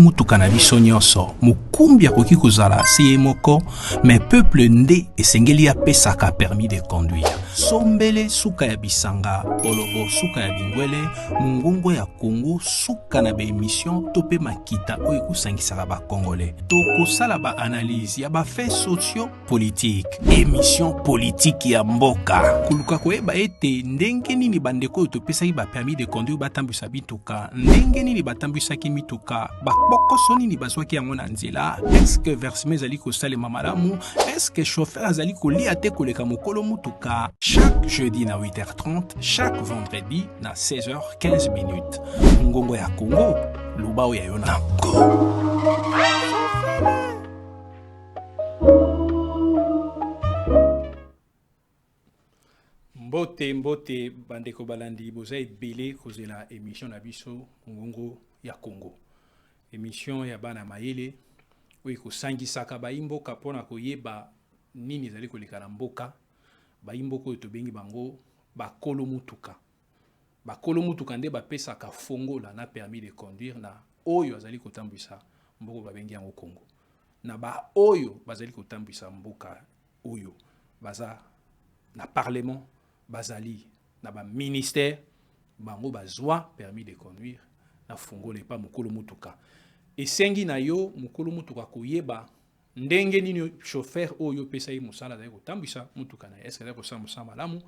Mutuka na biso nyonso mukumbi akoki kozala se ye moko mais peuple nde esengeli apesaka permis de conduire. Sombele suka ya bisanga, olobo suka ya bingwele, mungungo ya Congo suka na émission tope makita oyo ekusangisaka ba Congolais. Tokosala ba analyse ya ba faits sociaux politique, émission politique ya mboka. Kuluka koyeba ete ndenge nini bandeko oyo topesaki ba permis de conduire batambwisa bituka, ndenge nini batambwisaki mituka, bakokoso nini bazwaki yango na nzela. Est-ce que versement ezali kosalema malamu? Est-ce que chauffeur azali kolia te koleka mokolo mutuka? Chaque jeudi na 8h30, chaque vendredi na 16h15 minutes. Ngongo ya Congo, lubao ya Yonako. Mbote bandeko balandi boza ebele kozela émission na biso Ngongo ya Congo. Émission ya bana mayele oyo kosangisaka baimboka mpona koyeba nini ezali koleka na mboka. Baimboka oyo tobengi bango bakolo mutuka. Bakolo mutuka nde bapesaka fongola na permis de conduire na oyo azali kotambwisa mboko babengi yango Congo. Na ba oyo bazali kotambwisa mboka oyo baza na parlement, bazali na ba ministère, bango bazwa permis de conduire na fongola epa mokolo mutuka. Esengi na yo mokolo mutuka koyeba ndenge nini chauffeur oyo pesa ye musala azali kotambwisa mutuka na est-ce que azali kosala musala malamu,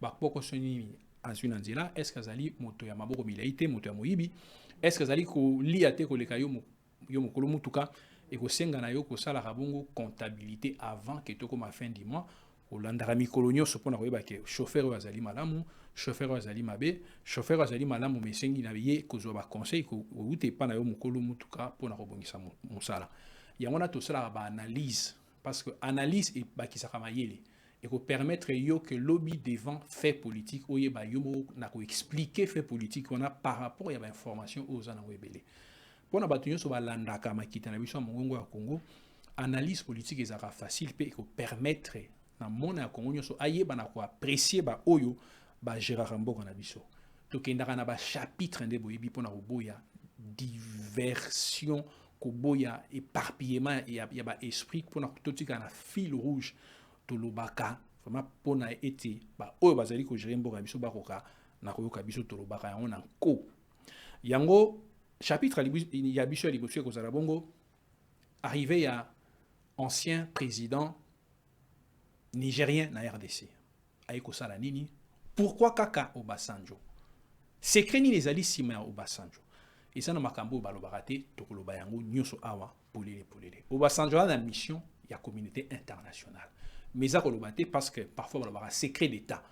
bakokoso nini azwi na nzela, est-ce que azali moto ya maboko milai te, moto ya moyibi, est-ce que azali kolia te koleka yo mokolo mutuka. Ekosenga na yo kosalaka bongo comptabilité avant que tokoma fin du mois olandaka mikolo nyonso mpona koyeba ke chauffeur oyo azali malamu, chauffeur oyo azali mabe, chauffeur oyo azali malamu mesengi na ye kozwa baconseil koute epa na yo mokolo mutuka mpona kobongisa mosala. Yango wana tosalaka baanalyse parce que analyse ebakisaka mayele ekopermettre yo ke lobby devant fait politique oyeba yo na koexpliquer fait politique wana par rapport ya bainformation oyo oza nango ebele. Mpona bato nyonso balandaka makita na biso ya mongongo ya Congo, analyse politique ezalaka facile mpe ekopermettre na mona ya Congo nyonso ayeba na koapprécier ba oyo bagéraka mboka na biso. Tokendaka na bachapitre nde boyebi mpona koboya diversion, koboya éparpillement ya baesprit mpona totika na fil rouge tolobaka vraiment mpona ete ba oyo bazali kogérer mboka na biso bakoka na koyoka biso tolobaka yango na nko. Yango chapitre ya biso ya liboso ekozala bongo arrivé ya ancien président nigérien na RDC. Aye kosala nini? Pourquoi kaka Obasanjo? Secret nini ezali sima ya Obasanjo? Eza na makambo balobaka te tokoloba yango nyonso awa polele. Obasanjo a na mission ya communauté internationale. Mais ça koloba te parce que parfois balobaka secret d'état.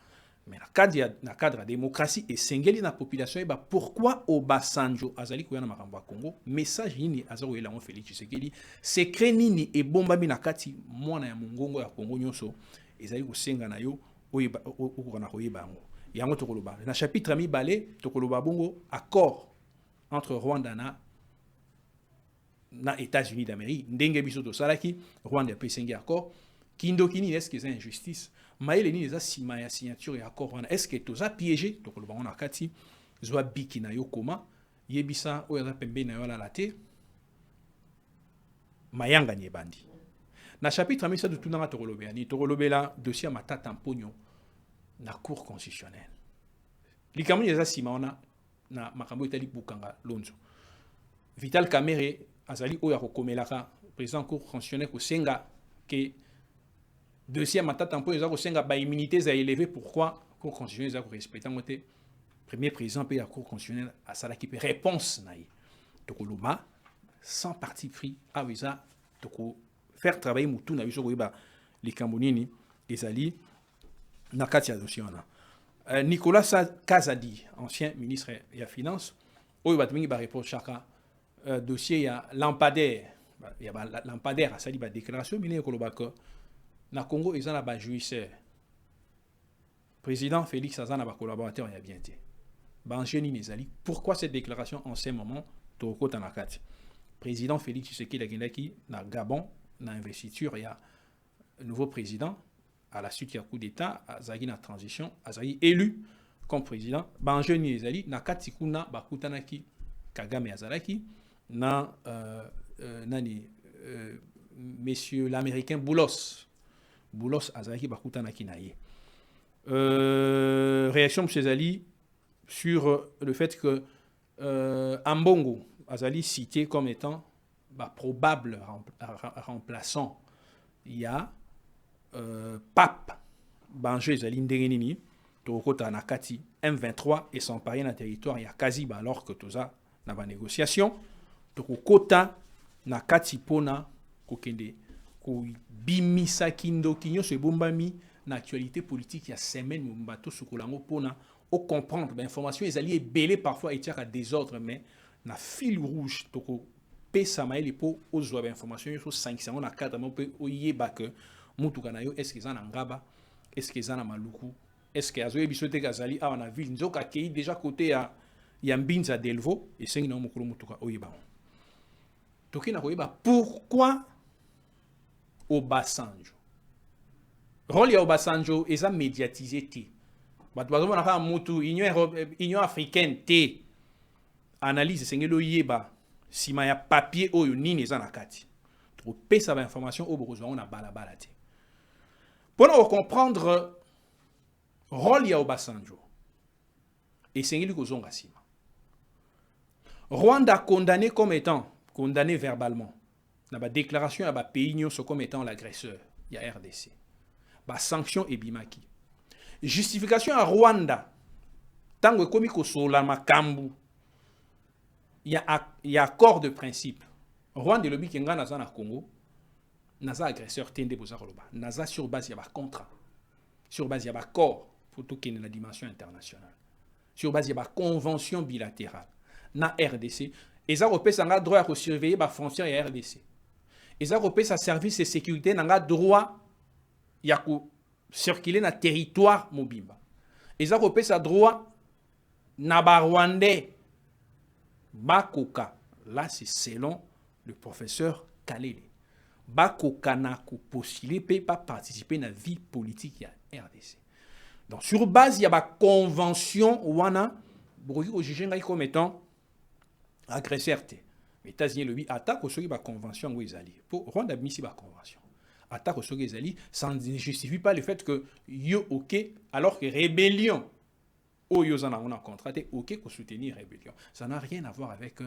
Mais na cadre de démocratie et sengeli na population eba pourquoi Obasanjo azali koya na makambo ya Congo, message nini azali koyela ngo Félix Tshisekedi, secret nini ebombami na kati mwana ya mongongo ya Congo nyonso ezali kosenga na yo oyeba okona koyeba yango. Yango tokoloba na chapitre mibale tokoloba bongo accord entre Rwanda na États-Unis d'Amérique, ndenge biso to salaki Rwanda pe sengi accord. Kindokini, est-ce que c'est injustice? Maïle ni eza sima ya signature ya accord wana. Est-ce que toza piégé? Tokoloba ngona kati zwa biki na yo koma yebisa oyo za pembe na yo la te mayanga nyebandi. Na chapitre amisa de tunanga tokolobela ni tokolobela dossier matata mponyo na cour constitutionnelle. Likamuni eza sima wana na makambo etali bukanga lonzo. Vital Kamerhe azali oyo akokomelaka président cour constitutionnelle ko senga ke dossier matata mpo ezako senga ba immunité za élevé. Pourquoi cour constitutionnelle ezako respecter ngote premier président pe ya cour constitutionnelle a sala ki pe réponse na ye tokoloba sans parti pris awiza toko faire travailler mutu na biso koyeba likambo nini ezali na kati ya dossier wana. Nicolas Kazadi, ancien ministre ya finance oyo batumingi ba reprochaka dossier ya lampadaire ya ba lampadaire asali ba déclaration mine koloba ko na Congo ils ont la jouisseur président Félix Azana ba collaborateur ya bien été banjeni nezali. Pourquoi cette déclaration en ce moment tokota na kati président Félix Tshisekedi akendaki na Gabon na investiture ya nouveau président à la suite ya coup d'état azali na transition azali élu comme président banjeni nezali na kati kuna bakutanaki Kagame azalaki na monsieur l'américain Boulos azalaki bakutanaki na ye. Réaction M. Zali sur le fait que Ambongo azali cité comme étant probable remplaçant. Il y a Pape Banjo Zali Ndengenini, Torokota Nakati, M23 et son pari na territoire ya Kaziba alors que toza na ba négociation. Torokota Nakati pona kokende ko bimisa kindo kinyo se bombami na actualité politique ya semaine mbato sukolango pona au comprendre l'information ezali ebelé parfois et tiaka désordre mais na fil rouge toko pesa maeli po ozwa information sur 500 na cadre mo pe oyeba que mutuka na yo est-ce que na ngaba est-ce que na maluku est-ce que azoye bisote kazali awa na ville nzoka kei déjà côté ya Mbinza Delvo et sengi na mukuru mutuka oyeba toki na koyeba pourquoi Obasanjo rôle ya Obasanjo eza médiatisé te bato bazomona kaka mutu union africaine te analyse sengelo yeba sima ya papier oyo nini eza na kati topesa ba information oyo bokozwa na balabala te mpona comprendre rôle ya Obasanjo esengeli kozonga nsima. Rwanda condamné comme étant condamné verbalement na ba déclaration ya ba pays nyonso comme étant l'agresseur ya RDC ba sanction ebimaki justification à Rwanda tango ekomi kosola makambu il y a accord de principe. Rwanda lobi kenga naza na Congo naza agresseur tende boza koloba naza sur base ya ba contrat sur base ya ba accord pour tout qui est la dimension internationale sur base ya ba convention bilatérale na RDC eza kopesa nga droit ya surveiller ba frontière ya RDC eza kopesa service de sécurité na nga droit ya ko circuler na territoire mobimba eza kopesa droit na ba Rwandais bakoka là c'est selon le professeur Kalele bakoka na ko postuler pe pas participer na vie politique ya RDC. Donc sur base il y a ba convention wana bokoki ko juger ngai comme étant agresseur te. États-Unis le attaque au soki ba convention ngo ezali pour Rwanda misi ba convention attaque au soki ezali ça ne justifie pas le fait que yo OK alors que rébellion au yo zana on a contraté OK pour soutenir rébellion ça n'a rien à voir avec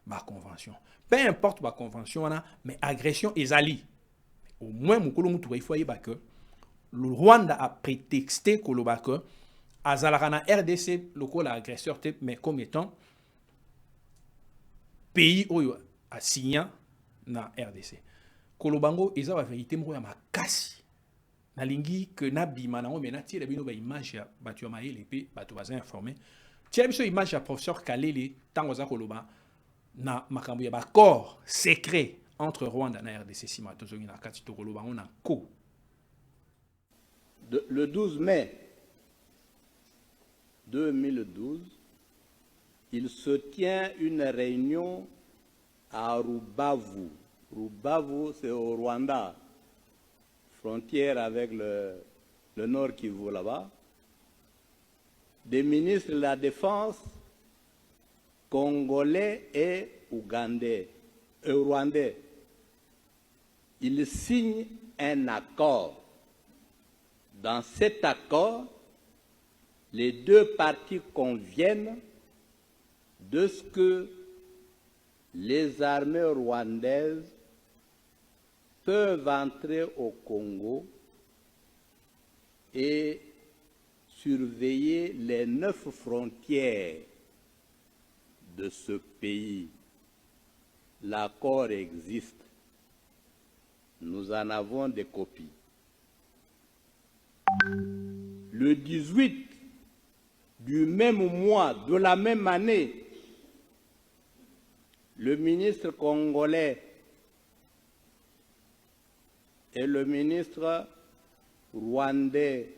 ma convention peu importe ma convention wana mais agression ezali au moins mukolo mutu il faut yeba que le Rwanda a prétexté koloba que azalaka na RDC lokola agresseur te mais comme étant pays oyo a signé na RDC kolobango eza la vérité moko ya makasi nalingi que na bima na ngomena tiela bino ba image ya batu ya mayele pe batu baza informé tiela biso image ya professeur Kalele tango za koloba na makambo ya ba accord secret entre Rwanda na RDC sima tozongi na kati to kolobango na ko. Le 12 mai 2012, il se tient une réunion à Rubavu. Rubavu, c'est au Rwanda, frontière avec le Nord Kivu là-bas. Des ministres de la Défense congolais et rwandais. Ils signent un accord. Dans cet accord, les deux parties conviennent de ce que les armées rwandaises peuvent entrer au Congo et surveiller les 9 frontières de ce pays. L'accord existe. Nous en avons des copies. Le 18 du même mois, de la même année, le ministre congolais et le ministre rwandais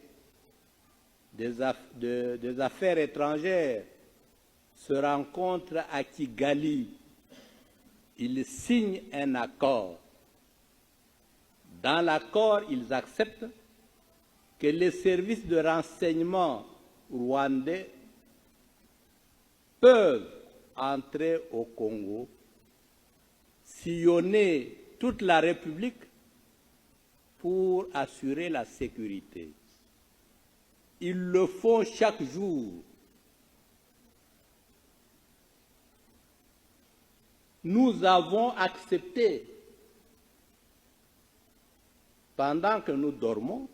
des Affaires étrangères se rencontrent à Kigali. Ils signent un accord. Dans l'accord, ils acceptent que les services de renseignement rwandais peuvent entrer au Congo sillonner toute la République pour assurer la sécurité. Ils le font chaque jour. Nous avons accepté, pendant que nous dormons,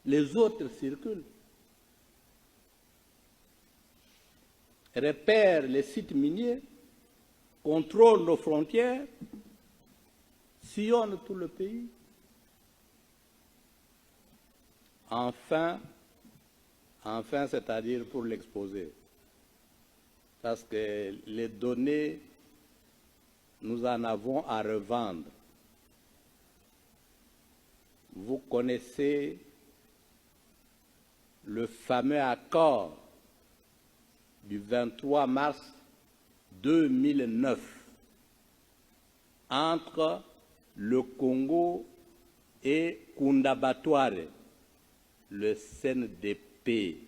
les autres circulent, repèrent les sites miniers, contrôlent nos frontières, sillonnent tout le pays. Enfin, c'est-à-dire pour l'exposer, parce que les données, nous en avons à revendre. Vous connaissez le fameux accord du 23 mars 2009 entre le Congo et Kundabatware, le CNDP.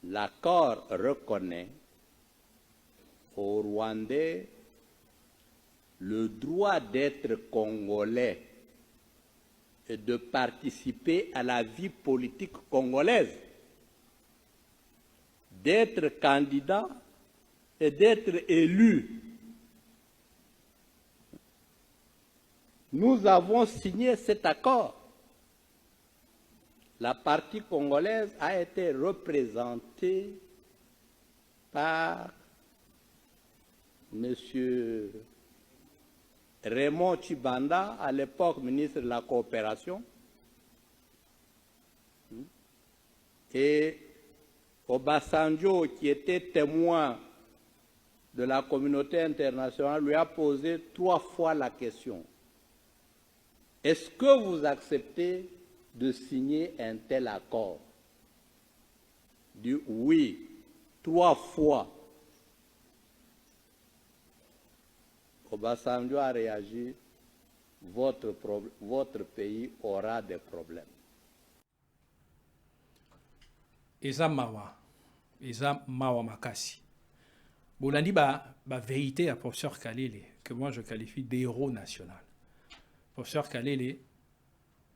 L'accord reconnaît aux Rwandais le droit d'être congolais et de participer à la vie politique congolaise, d'être candidat et d'être élu. Nous avons signé cet accord. La partie congolaise a été représentée par M. Raymond Tshibanda, à l'époque ministre de la Coopération, et Obasanjo, qui était témoin de la communauté internationale, lui a posé 3 fois la question. Est-ce que vous acceptez de signer un tel accord? Il dit oui, 3 fois. Obasanjo a réagi, votre pays aura des problèmes. Eza mawa makasi. Bolandi ba vérité à professeur Kalele, que moi je qualifie d'héros national. Professeur Kalele,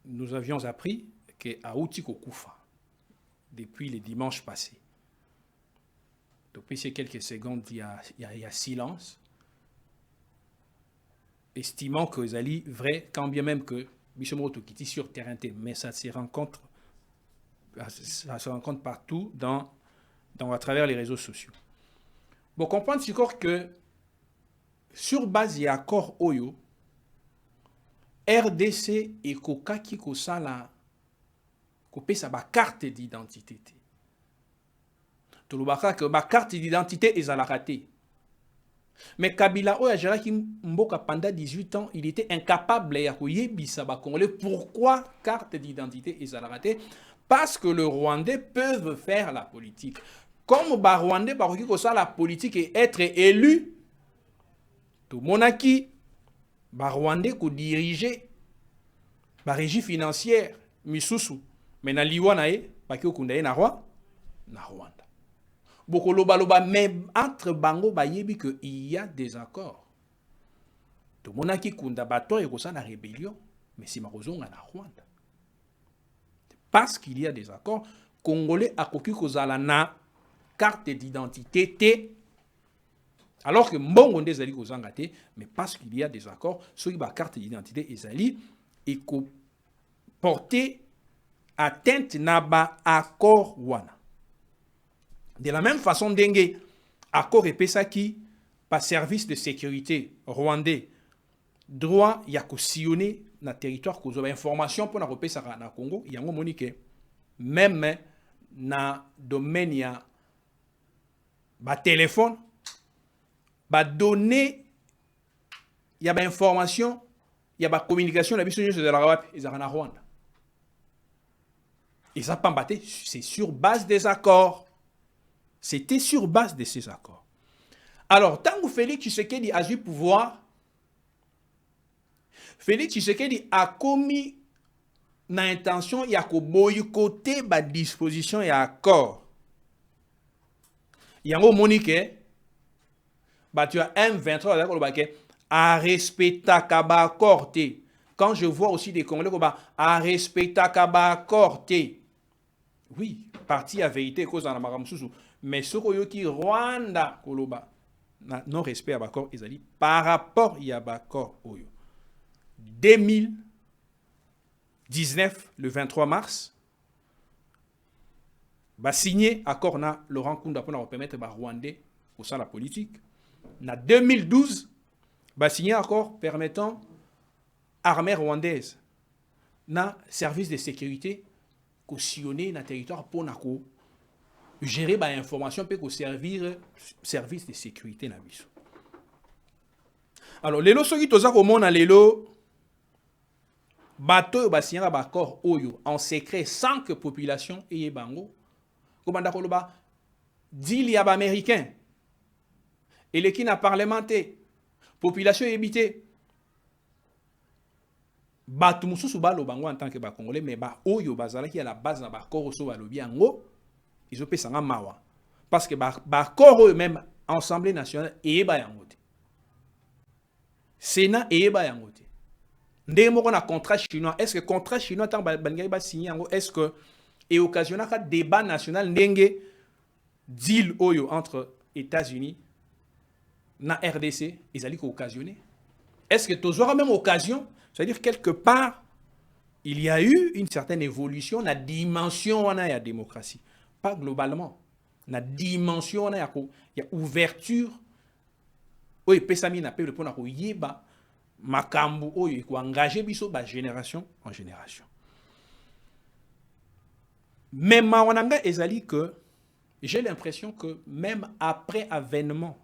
nous avions appris qu'à Outiko Koufa, depuis les dimanches passés, depuis ces quelques secondes, il y a silence, estimant que Zali, vrai, quand bien même que Bishomoto qui est sur terrain, mais ça se rencontre partout à travers les réseaux sociaux. Bon, comprendre que sur base d'accord Oyo, RDC et Koka qui kosala kopé sa ba carte d'identité. Tout le baka que ba carte d'identité est à la raté. Mais Kabila Oya Jaraki Mboka pendant 18 ans, il était incapable de yebisa ba Congolais. Pourquoi carte d'identité est à la raté? Parce que les Rwandais peuvent faire la politique. Comme les Rwandais peuvent faire la politique et être élus, tout monaki, les Rwandais peuvent diriger la régie financière, Misusu. Mais na Liwanae, parce que na Rwanda. Beaucoup loba mais entre bango bayebi que il y a des accords. Tout monaki kunda bato et kosa la rébellion, mais si marozonga na Rwanda. Parce qu'il y a des accords, Congolais a koki kozala na carte d'identité T. Alors que mbongo nde zali kozanga te, mais parce qu'il y a des accords, ceux qui ba carte d'identité ezali et ko porter atteinte na ba accord wana. De la même façon, dengue accord et pesaki par service de sécurité rwandais droit ya ko sillonner na territoire ko information pour na repesa na Congo yango monique même na domaine ya ba téléphone ba données ya ba information ya ba communication na biso de la Rwanda ezara na Rwanda. Et ça pambaté, c'est sur base des accords. C'était sur base de ces accords. Alors, tant que Félix Tshisekedi a eu pouvoir, Félix Tshisekedi a commis l'intention de boycotter la disposition et accord. Il y a un monique, bah tu as M23 à respecter kaba corté. Quand je vois aussi des Congolais à respecter kaba corté. Oui, parti à vérité cause en amaramsusu, mais ce qui Rwanda koloba non respect à bakor ezali par rapport à bakor oyo 2019 le 23 mars va signer accord na Laurent Kunda pour permettre ba Rwandais au sein de la politique. Na 2012 va signer accord permettant armée rwandaise na service de sécurité cautionné na territoire pour nako gérer ba information peut ko servir service de sécurité na biso. Alors lelo soki toza ko mona lelo bateau ba signer ba accord oyo en secret sans que population eye bango komanda koloba deal ya ba américain et les qui n'a parlementé population évité bato mususu balo bango en tant que ba congolais mais ba oyo bazala qui à la base na ba accord so balobi yango ils ont payé mawa parce que ba accord eux même Assemblée nationale et ba yango te Sénat et ba yango te ndenge moko na contrat chinois est-ce que contrat chinois tant bangai ba signer yango est-ce que et occasionnera débat national ndenge deal oyo entre États-Unis na RDC ils allaient occasionner est-ce que tu auras même occasion c'est-à-dire quelque part il y a eu une certaine évolution la dimension de la démocratie pas globalement la dimension il y a ouverture oui pesami na peuple pour na ko yeba makambu oyo ko engager biso ba génération en génération mais mawananga ezali que j'ai l'impression que même après avènement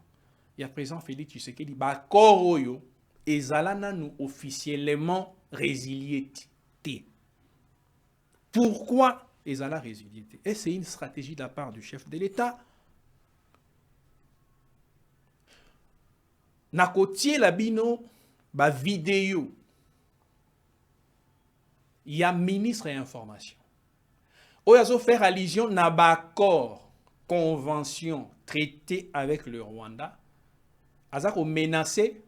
il y a président Félix Tshisekedi ba koroyo ezalana nous officiellement résilié. Pourquoi ezala résilié? Et c'est une stratégie de la part du chef de l'État. Nakotie la bino ba vidéo. Il y a ministre et information. Oyazo faire allusion na ba accord, convention, traité avec le Rwanda. Azako menacé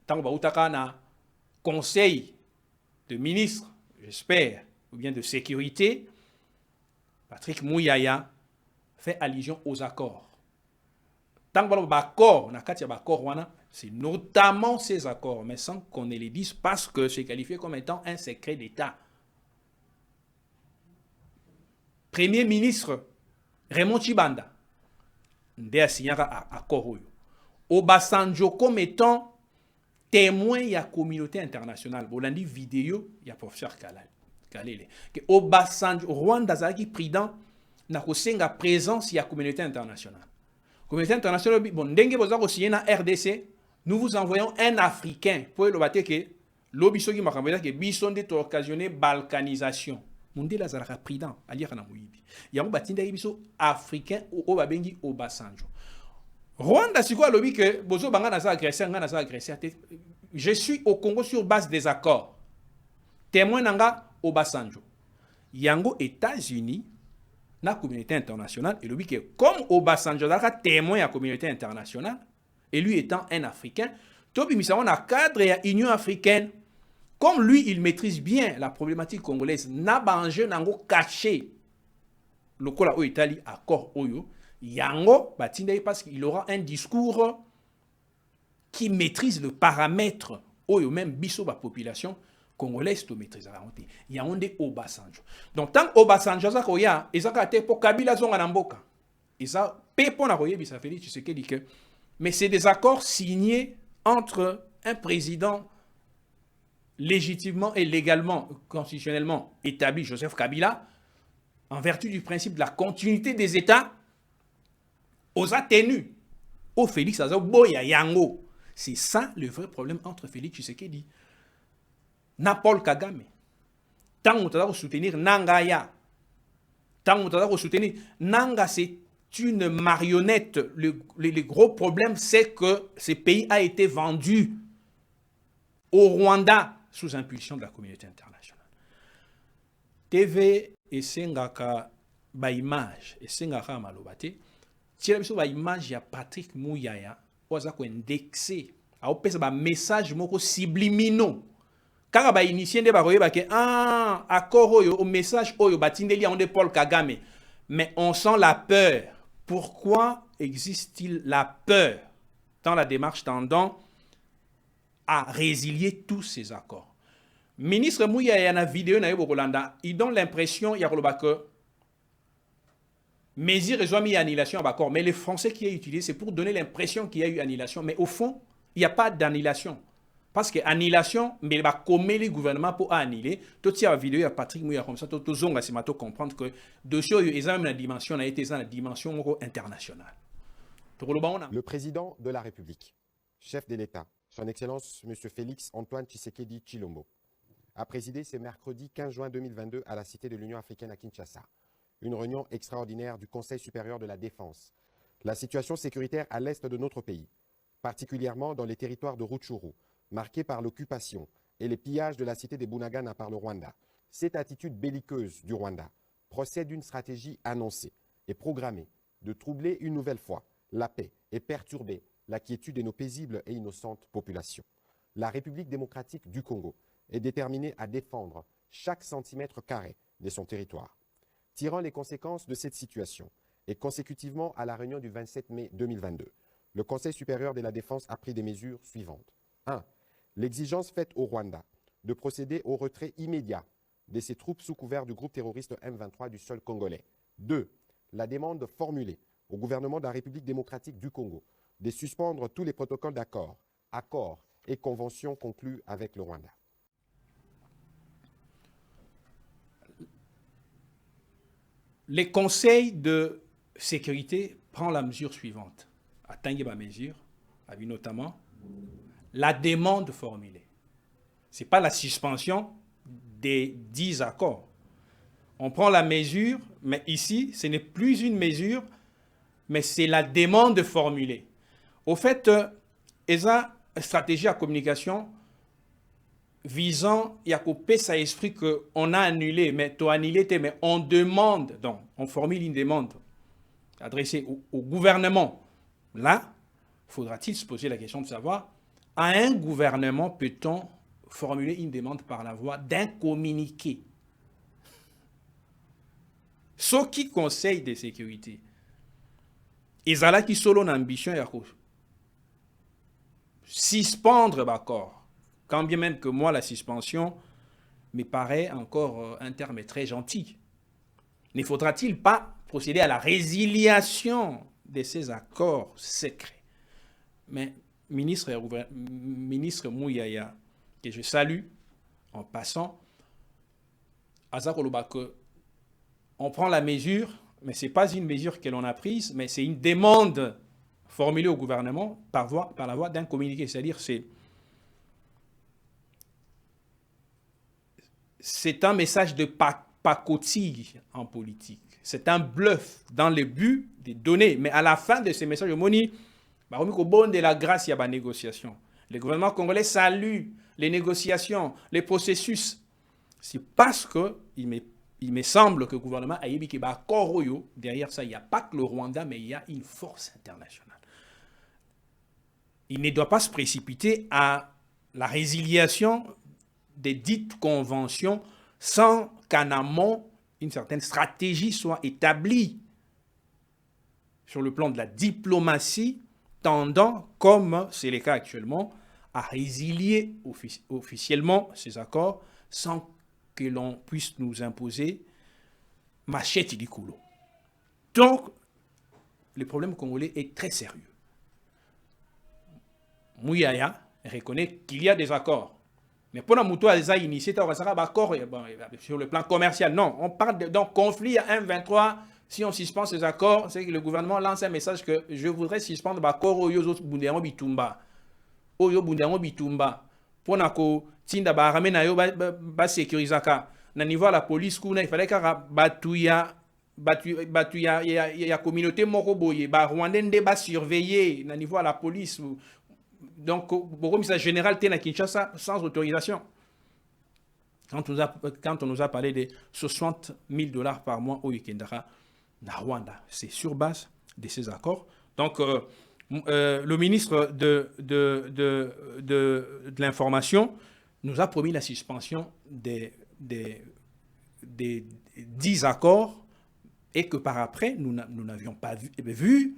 tant que na conseil de ministre, j'espère, ou bien de sécurité, Patrick Mouyaya fait allusion aux accords. Tant que l'accord, c'est notamment ces accords, mais sans qu'on ne les dise parce que c'est qualifié comme étant un secret d'État. Premier ministre Raymond Chibanda, a signé un accord. Obasanjo comme étant témoin de la communauté internationale. Bolandi vidéo, il y a professeur Kalele. Que Obasanjo, Rwanda zaki président, na kosenga présence de la communauté internationale. La communauté internationale, bon, ndenge boza ko signer na RDC, nous vous envoyons un Africain pour le battre que l'obiso qui m'a rappelé que bisonde to occasionné balkanisation. Monde la zara président, ali kana muyibi. Ya mo batinda biso africain o babengi Obasanjo. Rwanda, c'est quoi le que bozo banga na agressé, nga na agressé. Je suis au Congo sur base des accords. Témoin nanga Obasanjo. Yango États-Unis na communauté internationale et le que comme Obasanjo daka témoin à la communauté internationale et lui étant un Africain, tobi misamo na cadre ya Union africaine. Comme lui, il maîtrise bien la problématique congolaise, na banje nango caché. Le kola o Italie accord oyo. Yango, parce qu'il aura un discours qui maîtrise le paramètre ou même biso la population congolaise to maîtrise la honte. Yonde Obasanjo. Donc tant Obasanjo za koya, ezaka te pour Kabila zonga na mboka. Eza pepo na koye bisa Félix Tshisekedi que mais c'est des accords signés entre un président légitimement et légalement constitutionnellement établi Joseph Kabila en vertu du principe de la continuité des États. Aux atténus, au Félix Azoboya Yango. C'est ça le vrai problème entre Félix Tshisekedi na Paul Kagame. Tant on t'a soutenir Nangaya. Tant on t'a soutenir Nanga, c'est une marionnette. Le gros problème, c'est que ce pays a été vendu au Rwanda sous impulsion de la communauté internationale. TV et Sengaka ba image et Sengaka malobate. Si la image de Patrick Mouyaya, pour ça qu'on indexé a pesa ba message moko subliminaux kaka ba initié nde ba koyeba ke accord oyo au message oyo batindeli on de Paul Kagame, mais on sent la peur. Pourquoi existe-t-il la peur dans la démarche tendant à résilier tous ces accords? Ministre Mouya y a une vidéo na Yobokolanda, il donne l'impression y a que Mézir et mis annulation à l'accord, mais les Français qui est utilisé, c'est pour donner l'impression qu'il y a eu annulation, mais au fond, il n'y a pas d'annulation. Parce que annulation, mais il va commettre le gouvernement pour annuler. Tout la vidéo, il y a Patrick Mouya comme ça, tout zonga, c'est maintenant comprendre que dossier, ils ont même la dimension, a été dans la dimension internationale. Le président de la République, chef de l'État, son Excellence M. Félix Antoine Tshisekedi Tshilombo, a présidé ce mercredi 15 juin 2022 à la Cité de l'Union africaine à Kinshasa une réunion extraordinaire du Conseil supérieur de la défense. La situation sécuritaire à l'est de notre pays, particulièrement dans les territoires de Rutshuru, marqués par l'occupation et les pillages de la cité de Bunagana par le Rwanda. Cette attitude belliqueuse du Rwanda procède d'une stratégie annoncée et programmée de troubler une nouvelle fois la paix et perturber la quiétude de nos paisibles et innocentes populations. La République démocratique du Congo est déterminée à défendre chaque centimètre carré de son territoire. Tirant les conséquences de cette situation et consécutivement à la réunion du 27 mai 2022, le Conseil supérieur de la défense a pris des mesures suivantes. 1. L'exigence faite au Rwanda de procéder au retrait immédiat de ses troupes sous couvert du groupe terroriste M23 du sol congolais. 2. La demande formulée au gouvernement de la République démocratique du Congo de suspendre tous les protocoles d'accord, accords et conventions conclus avec le Rwanda. Le Conseil de sécurité prend la mesure suivante. Atteindre la mesure, avec notamment la demande formulée. Ce n'est pas la suspension des 10 accords. On prend la mesure, mais ici, ce n'est plus une mesure, mais c'est la demande formulée. Au fait, il y a une stratégie à communication visant à couper sa esprit qu'on a annulé, mais mais on demande, donc on formule une demande adressée au gouvernement. Là, faudra-t-il se poser la question de savoir, à un gouvernement peut-on formuler une demande par la voie d'un communiqué? Ce qui conseille de sécurité, ils ont qui solo une ambition à suspendre l'accord. Quand bien même que moi, la suspension me paraît encore un terme très gentil. Ne faudra-t-il pas procéder à la résiliation de ces accords secrets? Mais ministre Mouyaya, que je salue en passant, on prend la mesure, mais ce n'est pas une mesure que l'on a prise, mais c'est une demande formulée au gouvernement par la voie d'un communiqué. C'est-à-dire c'est un message de pacotille en politique. C'est un bluff dans le but de donner. Mais à la fin de ces messages, au bon de la grâce, il y a des négociations. Le gouvernement congolais salue les négociations, les processus. C'est parce qu'il me semble que le gouvernement a dit que derrière ça, il n'y a pas que le Rwanda, mais il y a une force internationale. Il ne doit pas se précipiter à la résiliation des dites conventions sans qu'en amont une certaine stratégie soit établie sur le plan de la diplomatie, tendant, comme c'est le cas actuellement, à résilier officiellement ces accords sans que l'on puisse nous imposer machette du coulo. Donc, le problème congolais est très sérieux. Mouyaya reconnaît qu'il y a des accords. Mais pour la mouton, elle a initié un accord sur le plan commercial. Non, on parle d'un conflit à 1,23. Si on suspend ces accords, c'est que le gouvernement lance un message que je voudrais suspendre l'accord au Yozo Bunderango Bitumba. Oyo Bunderango Bitumba. Pour nako tinda ba ramena yo ba sécurisaka. Na niveau la police il fallait que ya communauté moko boye ba Rwandais nde ba surveiller na niveau la police. Donc, le commissaire général était à Kinshasa sans autorisation. Quand on nous a parlé de 60 000 $ par mois au Yikendara, na Rwanda, c'est sur base de ces accords. Donc, le ministre de l'information nous a promis la suspension des 10 accords et que par après, nous n'avions pas vu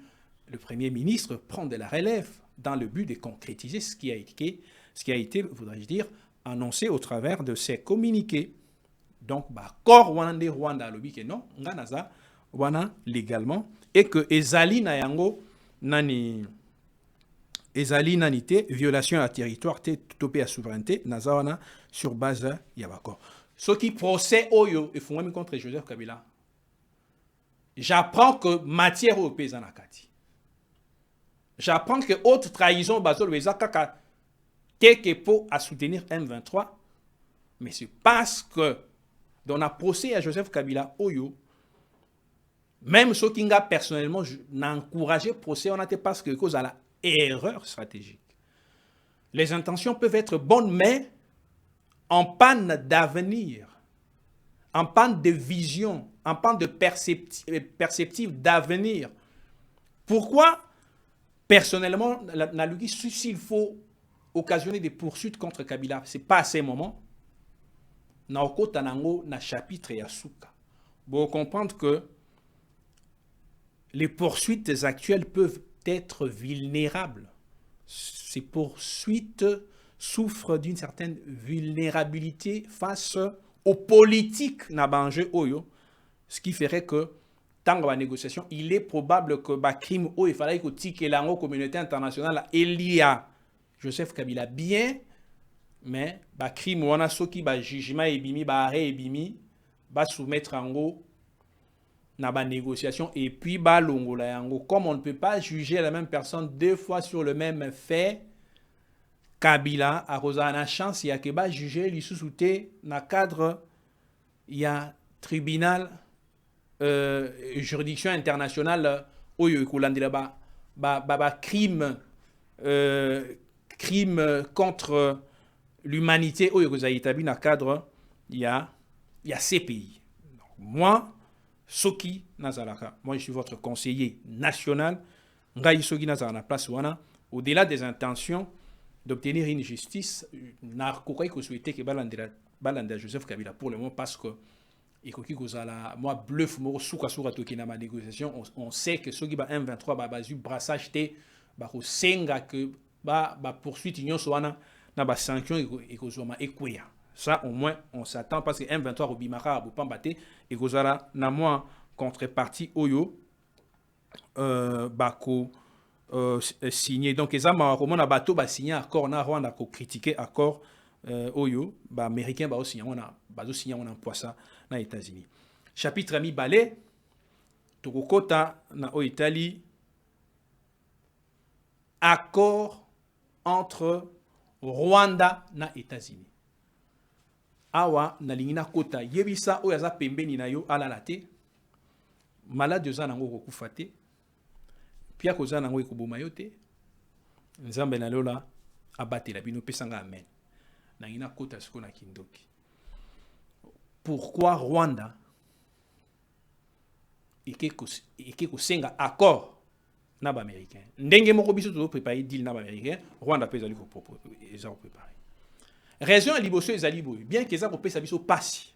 le Premier ministre prendre de la relève dans le but de concrétiser ce qui a été, voudrais-je dire, annoncé au travers de ces communiqués. Donc, accord Rwanda lobi que non, nganaza wana légalement et que ezali na yango nani te violation à territoire te topé à souveraineté naza wana sur base ya bakor. Ce qui procès oyo et font contre Joseph Kabila. J'apprends que matière au pays anakati. J'apprends que haute trahison bazol weza kaka quelque pot à soutenir M23, mais c'est parce que dans un procès à Joseph Kabila oyo, même ceux qui ont personnellement encouragé le procès, on a été parce que cause à la erreur stratégique. Les intentions peuvent être bonnes, mais en panne d'avenir, en panne de vision, en panne de perceptive d'avenir. Pourquoi, personnellement, s'il faut occasionner des poursuites contre Kabila, ce n'est pas à ces moments. Naoko Tanango na chapitre Yasuka. Vous comprendre que les poursuites actuelles peuvent être vulnérables. Ces poursuites souffrent d'une certaine vulnérabilité face aux politiques nabanjé oyo, ce qui ferait que dans la négociation, il est probable que le crime il fallait que la communauté internationale il a Joseph Kabila bien, mais le crime wana soki ba jugement ebimi ba arrêt ebimi ba soumettre en gros na ba négociation et puis ba longola yango. Comme on ne peut pas juger la même personne deux fois sur le même fait, Kabila a rozana chance ya ke ba juger li sous-souté na cadre ya tribunal juridiction internationale oyo ekulandela ba crime contre l'humanité oyo ko za établi na cadre ya CPI. Donc, moi Soki Nazalaka, moi je suis votre conseiller national. Ngai Soki Nazala na place wana, au-delà des intentions d'obtenir une justice, na kokai ko souhaité que balanda Joseph Kabila pour le moment parce que ikoki kozala moi bluff mo souka souka toki na ma négociation, on sait que Soki ba M23 ba bazu brassage te ba ko senga que ba poursuite union wana na ba sanction ekozoma ekweya. Ça, au moins, on s'attend parce que M23 Robimara Boupambate et Gozala n'a moins contrepartie Oyo Bako signé. Donc, les Américains ont bateau signé accord, na Rwanda ko critiqué accord Oyo, américain ba aussi on a signé on emploi ça na États-Unis. Chapitre mi balé Tokokota na o Italie accord entre Rwanda na États-Unis. Awa na lingina kota yebisa oyo aza pembeni na yo alala te malade oza nango kokufa te pia koza nango ekoboma yo te nzambe na lola abatela bino pesanga amen na ngina kota siko na kindoki. Pourquoi Rwanda eke kosenga accord na ba américain ndenge moko biso to préparer deal na ba américain Rwanda pesa liko propos eza préparer. Raison à liboso ezali boy bien que ça kopesa biso passi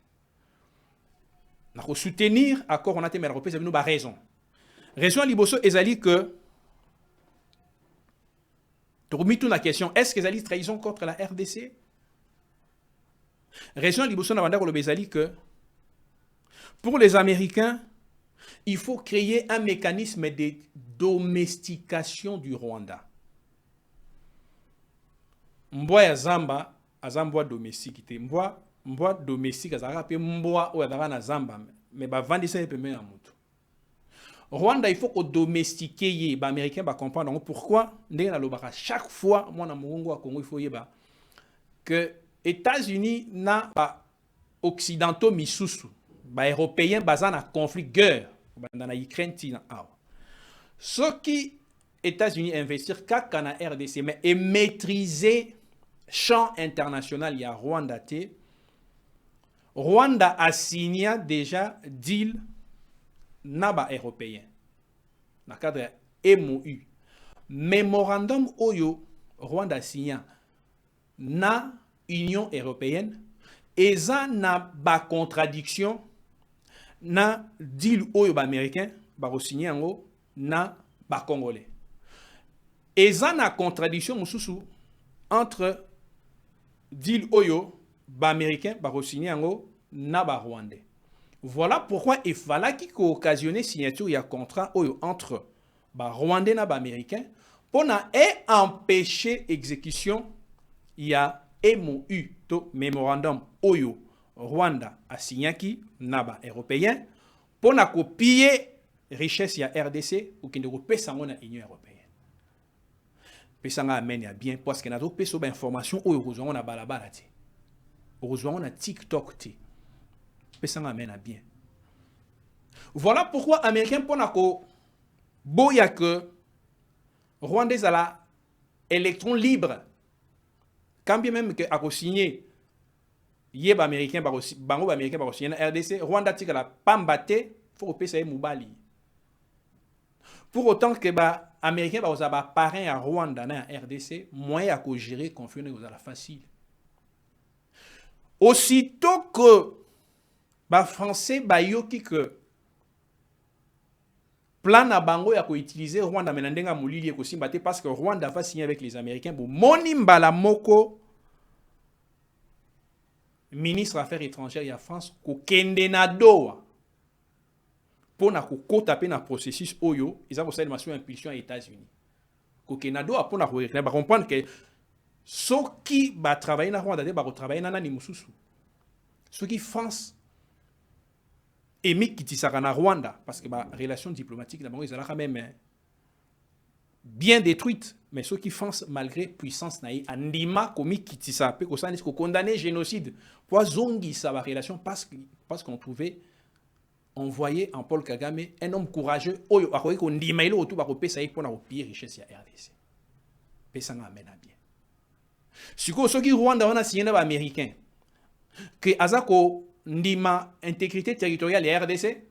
na ko soutenir accord on a te mais kopesa bino ba raison à liboso ezali que to remis toute la question est-ce que ezali trahison contre la RDC. Raison à liboso na banda ko ezali que pour les Américains il faut créer un mécanisme de domestication du Rwanda. Mbwa ya Zamba azambwa domestique te mbwa domestique azaka pe mbwa o azaka na Zamba mais ba vandisa pe me na mutu. Rwanda il faut ko domestiquer ye ba américain ba comprendre pourquoi ndenge na lobaka chaque fois moi na mongo wa Congo il faut yeba que États-Unis na ba occidentaux misusu ba européens bazana na conflit guerre dans la Ukraine tina awa. Ce qui États-Unis investir kaka na RDC mais et maîtriser champ international, il y a Rwanda. Rwanda a signé déjà deal naba européen. Dans le cadre MOU. mémorandum oyo Rwanda signa na Union européenne eza na ba contradiction na deal oyo ba américain ba signé yango na ba congolais. Eza na contradiction mususu entre deal oyo ba américain ba signé yango na ba rwandais. Voilà pourquoi il fallait qu'il occasionne signature ya contrat oyo entre ba rwandais na ba américain pour na empêcher exécution ya MOU to mémorandum oyo Rwanda a signé qui na ba européen pour na copier richesse ya RDC ou qui ne repesse na Union européenne. Pesanga amen ya bien parce que na to peso ba information oyo kozwa na balabala ti. Kozwa na TikTok ti. Pesanga amen ya bien. Voilà pourquoi américain pour na ko boya que Rwandais a la électron libre. Quand bien même que a signé yeba américain bango américain ba signé na RDC, Rwanda tika la pambate faut payer mubali. Pour autant que ba américain ba ba parrain à Rwanda na RDC, moyen à gérer conflit aux la facile. Aussitôt que ba français ba yoki que plan na bango ya ko utiliser Rwanda menandenga mulili ko simbate parce que Rwanda va signer avec les Américains pour moni mbala moko ministre affaires étrangères ya France ko kende na doa pour na ko kota pe na processus oyo ils ont une impulsion aux États-Unis ko kende na doa pour na ko comprendre que ceux qui va travailler na Rwanda ba travailler na nani mususu ceux qui France et mi kitisaka na Rwanda parce que la relation diplomatique d'abord ils ont quand même bien détruite mais ceux qui font malgré puissance naï andima komi kitisa pe ko sanis ko condamner génocide pour zongi sa relation parce qu'on trouvait on voyait en Paul Kagame un homme courageux oyo akoki ko ndima ile otu ba ko pesa pour na ko piller richesse ya RDC pesa nga amena bien siko ceux qui Rwanda on a signé na ba américain que azako ndima intégrité territoriale ya RDC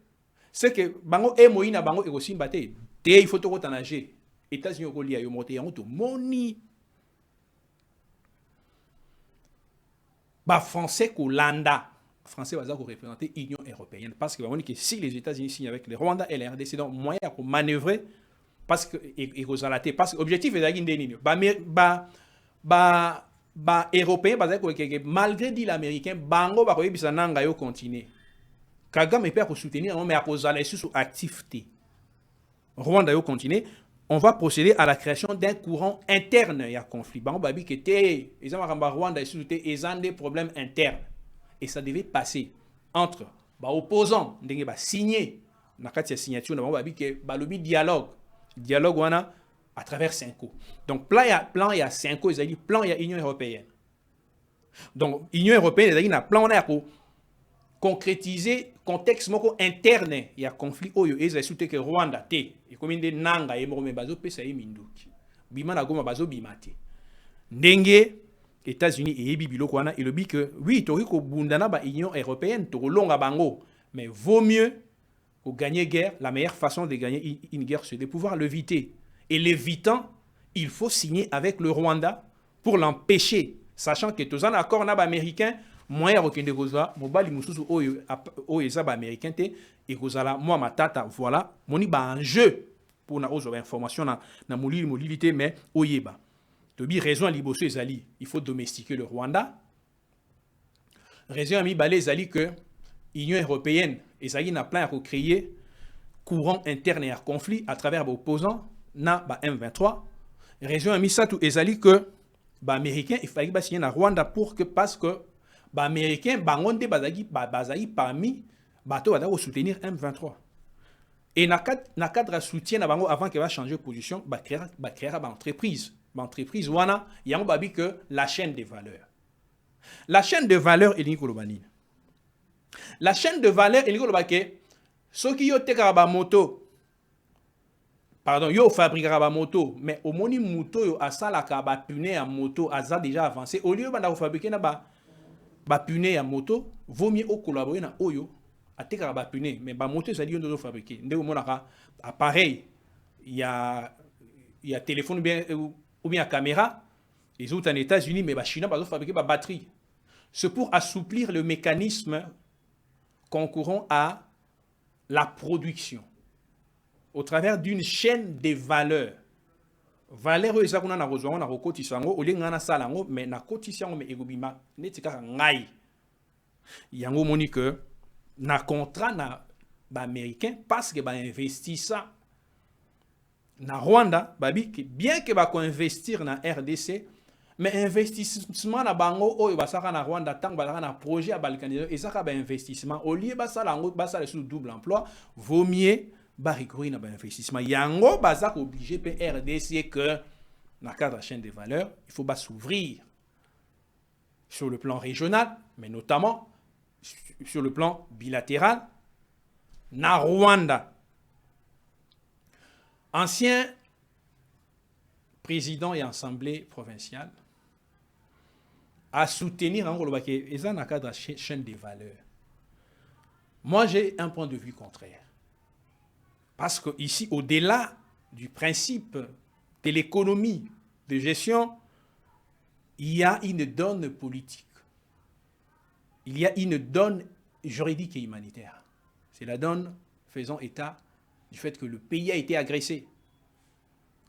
c'est que bango moïna bango eko simbate te il faut to kotanager États-Unis ko lia yo moté yango to moni ba français ko landa français va ko représenter Union européenne parce que on dit que si les États-Unis signent avec le Rwanda et la RDC donc moyen pour manœuvrer parce que eko zalaté parce que objectif est d'aller ndeni ba européen malgré dit l'américain bango ba koyebisa nanga yo continuer Kagame peut soutenir mais à cause de sous activité Rwanda yo continuer on va procéder à la création d'un courant interne ya conflit bango babi que té ils ont Rwanda sous des problèmes internes et ça devait passer entre ba opposants ndenge ba signer na kati ya signature na bango babi que ba lobi dialogue wana à travers 5 ans. Donc, plan il y a 5 ans, il y a plan il y a Union européenne. Donc, Union européenne, il y a un plan pour concrétiser contexte interne, il y a conflit oyo et ça soute que Rwanda te et comme inde nanga et mo me bazo pesa e minduki. Bima na goma bazo bimate. Ndenge États-Unis et bibilo kwana il dit que oui, toriko bundana ba Union européenne to longa bango, mais vaut mieux pour gagner guerre, la meilleure façon de gagner une guerre c'est de pouvoir l'éviter. Et l'évitant, il faut signer avec le Rwanda pour l'empêcher. Sachant que tous en accord américain, moyen de goza, mobali mususu oyo ezaba américain te et gozala moi matata voilà, moni ba en jeu pour na ozo information na molilité mais oyeba. Tobi raison liboso ezali, il faut domestiquer le Rwanda. Raison ami balé ezali que Union européenne ezali na plan à créer courant interne et conflit à travers les opposants na ba M23 région amisatu ezali que ba américain il fallait ba signer na Rwanda pour que parce que ba américain bangonde bazaki parmi bato va soutenir M23 et na cadre soutien na bango avant qu'il va changer de position ba créer ba entreprise wana yango babi que la chaîne de valeur elingi kolobanine la chaîne de valeur elingi kolobake soki yo teka ba moto pardon, yo fabriquera ba moto, mais au moni moto yo asala ka ba pneu à moto aza déjà avancé. Au lieu de fabriquer na ba pneu à moto, vaut mieux collaborer na oyo ateka ba pneu, mais ba moto ça dit on doit fabriquer. Ndé mona ka appareil, il y a il y a téléphone ou bien caméra, les autres en États-Unis, mais les Chinois vont fabriquer des batteries. C'est pour assouplir le mécanisme concourant à la production au travers d'une chaîne de valeurs. Valeur oyo eza kuna na kozwa ngo na kokotisa yango olie nga nasala yango mais na kotisa yango mais ekobima neti kaka ngai yango omoni que na contrat na baaméricain parce que bainvestissa na Rwanda babi bien que bakoinvestir na RDC mais investissement na bango oyo basaka na Rwanda tant bazaka na projet ya balkanisation ezaka bainvestissement au lieu basala yango basala sous double emploi vaut mieux recourir à l'investissement. Yango bazak obligé pe RDC que dans le cadre de la chaîne de valeur, il faut s'ouvrir sur le plan régional, mais notamment sur le plan bilatéral. Na Rwanda, ancien président et assemblée provinciale, à soutenir en gros et dans le cadre de la chaîne de valeur. Moi, j'ai un point de vue contraire. Parce que ici, au-delà du principe de l'économie de gestion, il y a une donne politique. Il y a une donne juridique et humanitaire. C'est la donne faisant état du fait que le pays a été agressé.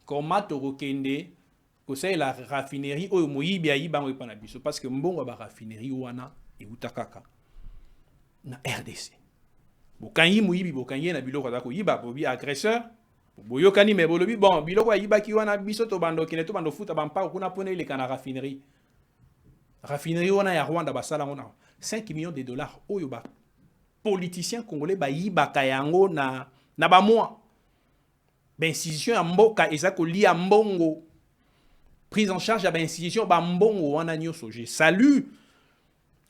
Comment Torokende, c'est la raffinerie, parce que mbongo ba raffinerie wana et utakaka na RDC. Bokanyi muyibi bokanyi na biloko za ko yiba bobi agresseur boyokani me bolobi bon biloko yiba ki wana biso to bando kine to bando futa bampa kuna pone le kana raffinerie wana ya Rwanda basala ngona 5 millions de dollars oyo ba politiciens congolais ba yiba kayango na ba mois ba institution ya mboka ezako lia mbongo prise en charge ya ba institution ba mbongo wana nyoso. Je salue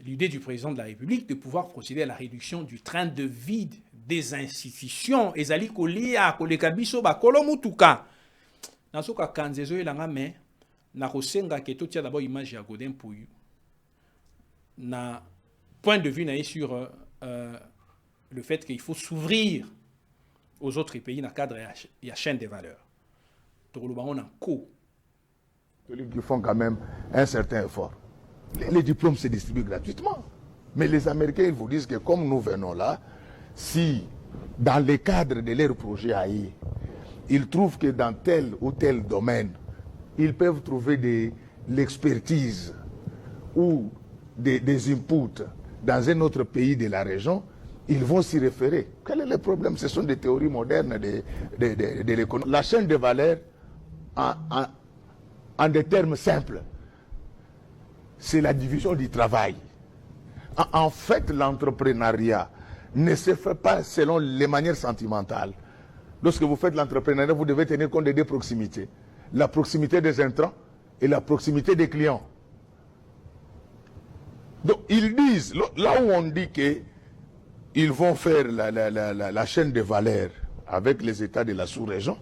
l'idée du président de la République de pouvoir procéder à la réduction du train de vie des institutions. Ezali kolia koleka biso ba kolomutuka. Nasoka kanzezo elanga me na kosenga ke totia d'abord image ya Godin Pouyu. Na point de vue na sur le fait qu'il faut s'ouvrir aux autres pays dans le cadre de la chaîne des valeurs. Tokolobango na ko. Ils font quand même un certain effort. Les diplômes se distribuent gratuitement. Mais les Américains, ils vous disent que comme nous venons là, si dans le cadre de leur projet AI, ils trouvent que dans tel ou tel domaine, ils peuvent trouver de l'expertise ou des inputs dans un autre pays de la région, ils vont s'y référer. Quel est le problème? Ce sont des théories modernes de l'économie. La chaîne de valeur, en des termes simples, c'est la division du travail. En fait, l'entrepreneuriat ne se fait pas selon les manières sentimentales. Lorsque vous faites l'entrepreneuriat, vous devez tenir compte des deux proximités. La proximité des intrants et la proximité des clients. Donc, ils disent, là où on dit qu'ils vont faire la chaîne de valeur avec les États de la sous-région,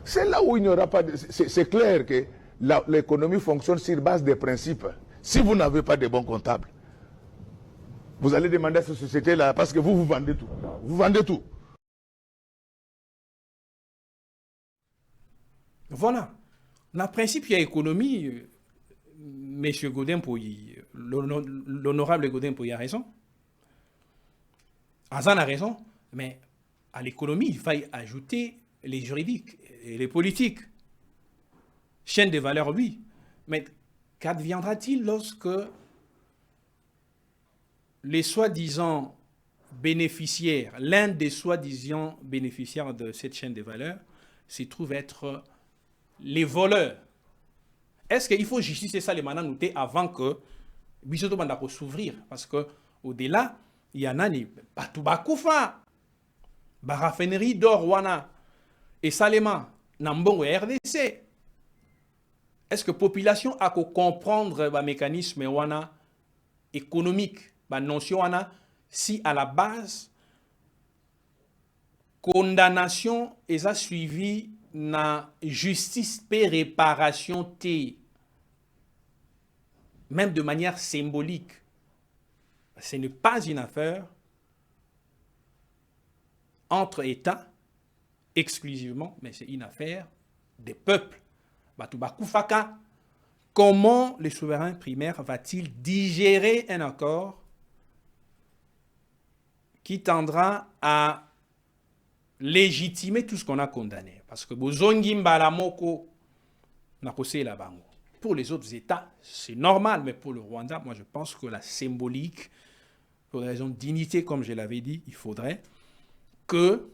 c'est là où il n'y aura pas de... C'est clair que l'économie fonctionne sur base des principes. Si vous n'avez pas de bons comptables, vous allez demander à cette société-là, parce que vous vendez tout. Vous vendez tout. Voilà. Dans le principe, il y a économie. M. Godin Pouy, l'honorable Godin Pouy a raison. Azan a raison. Mais à l'économie, il faille ajouter les juridiques et les politiques. Chaîne de valeur, oui. Mais qu'adviendra-t-il lorsque les soi-disant bénéficiaires, l'un des soi-disant bénéficiaires de cette chaîne de valeur, se trouve être les voleurs? Est-ce qu'il faut justifier ça les mananoutés avant que Bisoto Bandako s'ouvrir? Parce que au-delà, il y en a des Batubakoufa, Barafenerie d'or wana et Salema, Nambongo et RDC. Est-ce que la population a comprendre le mécanisme wana économique, la notion wana, si à la base, condamnation est suivie na justice et réparation T, même de manière symbolique, ce n'est pas une affaire entre États exclusivement, mais c'est une affaire des peuples. Comment le souverain primaire va-t-il digérer un accord qui tendra à légitimer tout ce qu'on a condamné? Parce que pour les autres États, c'est normal, mais pour le Rwanda, moi je pense que la symbolique, pour des raisons de dignité, comme je l'avais dit, il faudrait que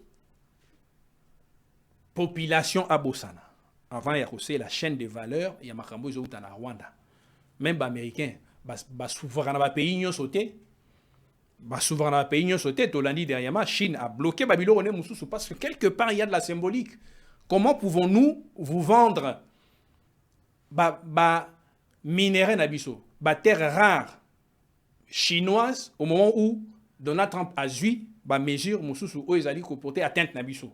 population à Bossana, avant il y a aussi la chaîne de valeurs, il y a Makambo au Rwanda. Même les Américains, les souverains de pays n'y ont sauté. Les souverains de pays n'y ont sauté. Tolandi derrière, Chine a bloqué Babylone parce que quelque part il y a de la symbolique. Comment pouvons-nous vous vendre minerais nabiso, terre rare chinoise au moment où Donald Trump a joué mesure mususu où ils allaient porter atteinte nabiso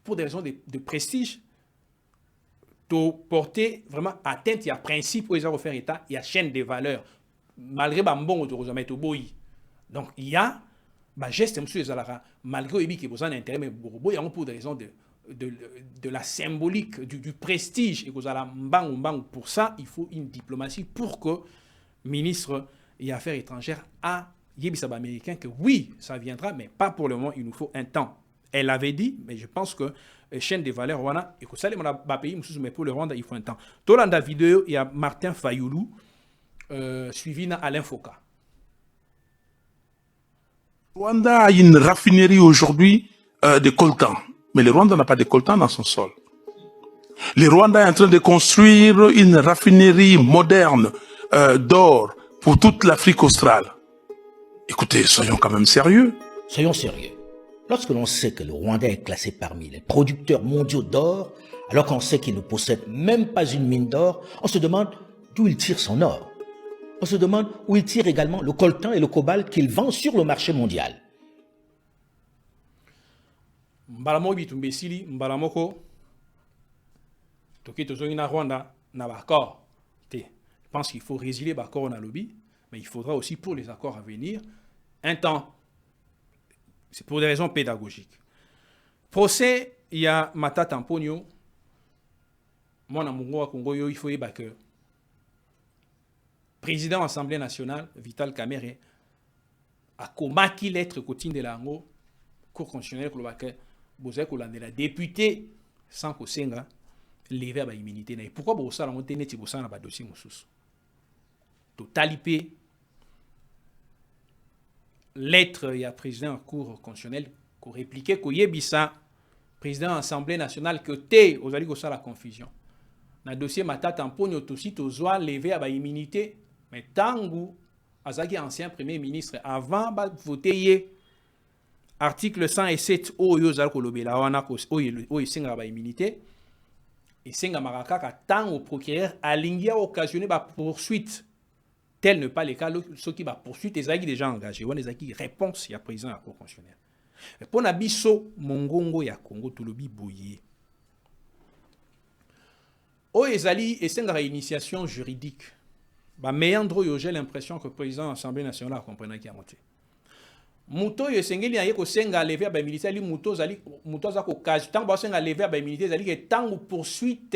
pour des raisons de prestige, de porter vraiment atteinte, il y a principe où ils ont offert état, il y a chaîne de valeurs malgré bon autorisation to boy. Donc il y a geste monsieur malgré qu'il y a besoin d'intérêt mais pour des raisons de la symbolique, du prestige. Et pour ça, il faut une diplomatie pour que le ministre des Affaires étrangères a dit américain que oui, ça viendra, mais pas pour le moment, il nous faut un temps. Elle avait dit, mais je pense que chaîne des valeurs, Rwanda, et que ça, mais pour le Rwanda, il faut un temps. Dans la vidéo, il y a Martin Fayoulou, suivi par Alain Foucault. Rwanda a une raffinerie aujourd'hui de coltan. Mais le Rwanda n'a pas de coltan dans son sol. Le Rwanda est en train de construire une raffinerie moderne d'or pour toute l'Afrique australe. Écoutez, soyons quand même sérieux. Soyons sérieux. Lorsque l'on sait que le Rwanda est classé parmi les producteurs mondiaux d'or, alors qu'on sait qu'il ne possède même pas une mine d'or, on se demande d'où il tire son or. On se demande où il tire également le coltan et le cobalt qu'il vend sur le marché mondial. Mbalamo bitumbesili mbalamoko toki tozongi na Rwanda na accord. Je pense qu'il faut résilier l'accord na lobby, mais il faudra aussi pour les accords à venir un temps. C'est pour des raisons pédagogiques. Procès, il y a Matata Mponyo. Moi, dans mon Congo, il faut que président de l'Assemblée nationale, Vital Kamerhe, a combattu l'être quotidien de la Cour constitutionnelle de la députée sans que Senga levé à l'immunité. Pourquoi vous avez monté net pour ça dans le dossier Moussous? Totalipé lettre, il y a président de la Cour constitutionnelle qui répliquait que Yebissa, président de l'Assemblée nationale, que t'es, vous allez la confusion. Dans le dossier Matata Mponyo, aussi, tu dois lever à l'immunité, mais Tangu, Azaki, ancien premier ministre, avant de voter, article 107, Oyo Zalko Lobela, Oyo Senga ba immunité, et Senga Marakaka, tant au procureur, aligné à occasionner la poursuite. Tel n'est pas le cas, ceux qui va poursuite, les aguis déjà engagés, les aguis réponse, il y a président à la Cour constitutionnelle. Pour Nabiso, Mongongo, il y a Congo, Tolobi, Boye. Oyo Zali, et Senga initiation juridique. Méandro, j'ai l'impression que le président de l'Assemblée nationale a compris qu'il a monté. Muto yo sengeli na yeko senga lever ba militaire li muto za ko kaji tant ba senga lever ba militaire zali que tant poursuite